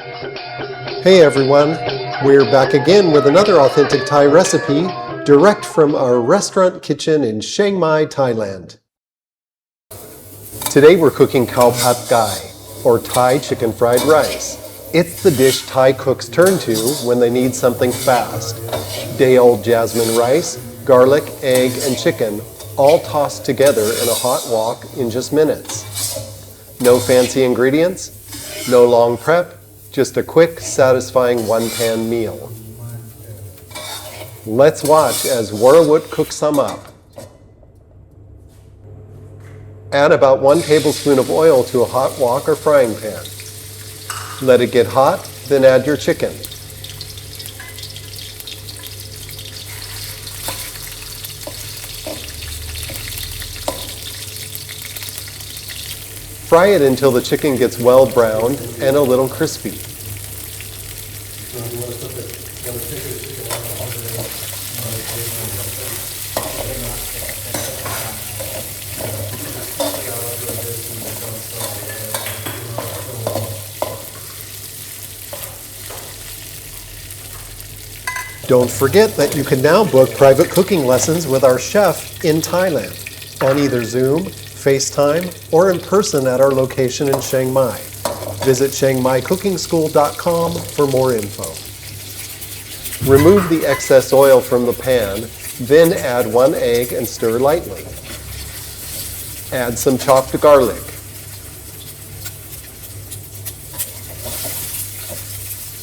Hey everyone, we're back again with another authentic Thai recipe, direct from our restaurant kitchen in Chiang Mai, Thailand. Today we're cooking Khao Pad Gai, or Thai chicken fried rice. It's the dish Thai cooks turn to when they need something fast. Day-old jasmine rice, garlic, egg, and chicken, all tossed together in a hot wok in just minutes. No fancy ingredients, no long prep, just a quick, satisfying one-pan meal. Let's watch as Worawut cooks some up. Add about 1 tablespoon of oil to a hot wok or frying pan. Let it get hot, then add your chicken. Fry it until the chicken gets well browned and a little crispy. Don't forget that you can now book private cooking lessons with our chef in Thailand on either Zoom, FaceTime, or in person at our location in Chiang Mai. Visit chiangmaicookingschool.com for more info. Remove the excess oil from the pan, then add 1 egg and stir lightly. Add some chopped garlic.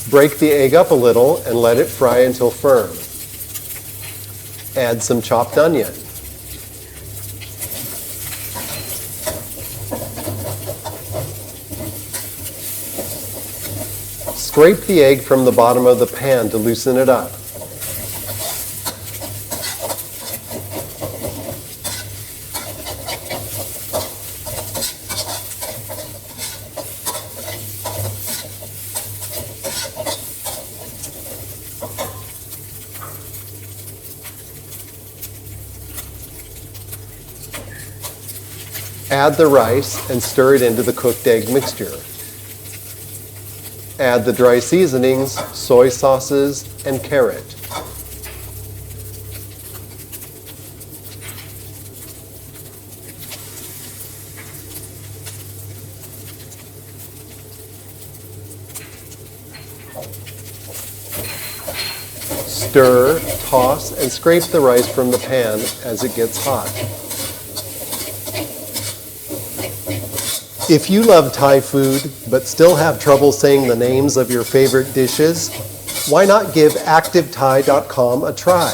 Break the egg up a little and let it fry until firm. Add some chopped onion. Scrape the egg from the bottom of the pan to loosen it up. Add the rice and stir it into the cooked egg mixture. Add the dry seasonings, soy sauces, and carrot. Stir, toss, and scrape the rice from the pan as it gets hot. If you love Thai food, but still have trouble saying the names of your favorite dishes, why not give ActiveThai.com a try?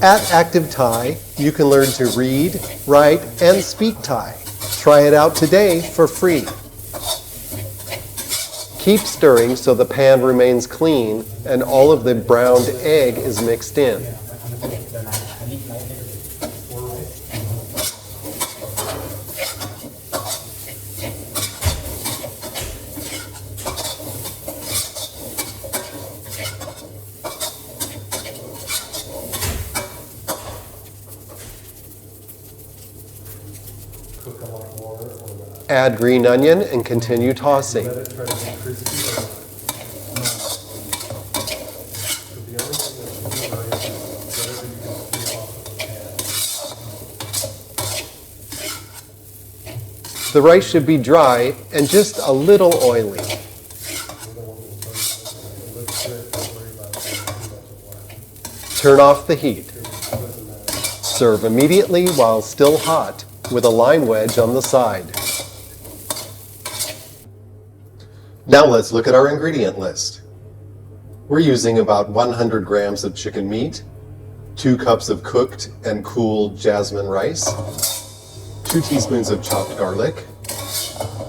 At ActiveThai, you can learn to read, write, and speak Thai. Try it out today for free. Keep stirring so the pan remains clean and all of the browned egg is mixed in. Add green onion and continue tossing. The rice should be dry and just a little oily. Turn off the heat. Serve immediately while still hot with a lime wedge on the side. Now let's look at our ingredient list. We're using about 100 grams of chicken meat, 2 cups of cooked and cooled jasmine rice, 2 teaspoons of chopped garlic,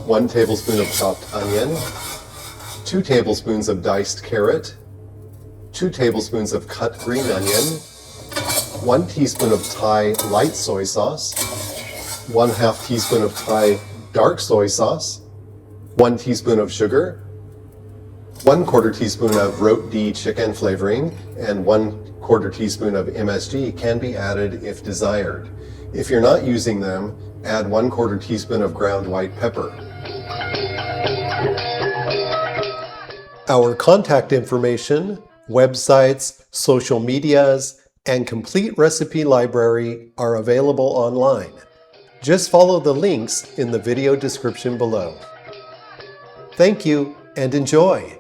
1 tablespoon of chopped onion, 2 tablespoons of diced carrot, 2 tablespoons of cut green onion, 1 teaspoon of Thai light soy sauce, 1/2 teaspoon of Thai dark soy sauce, 1 teaspoon of sugar, 1/4 teaspoon of roti chicken flavoring, and 1/4 teaspoon of MSG can be added if desired. If you're not using them, add 1/4 teaspoon of ground white pepper. Our contact information, websites, social medias, and complete recipe library are available online. Just follow the links in the video description below. Thank you and enjoy!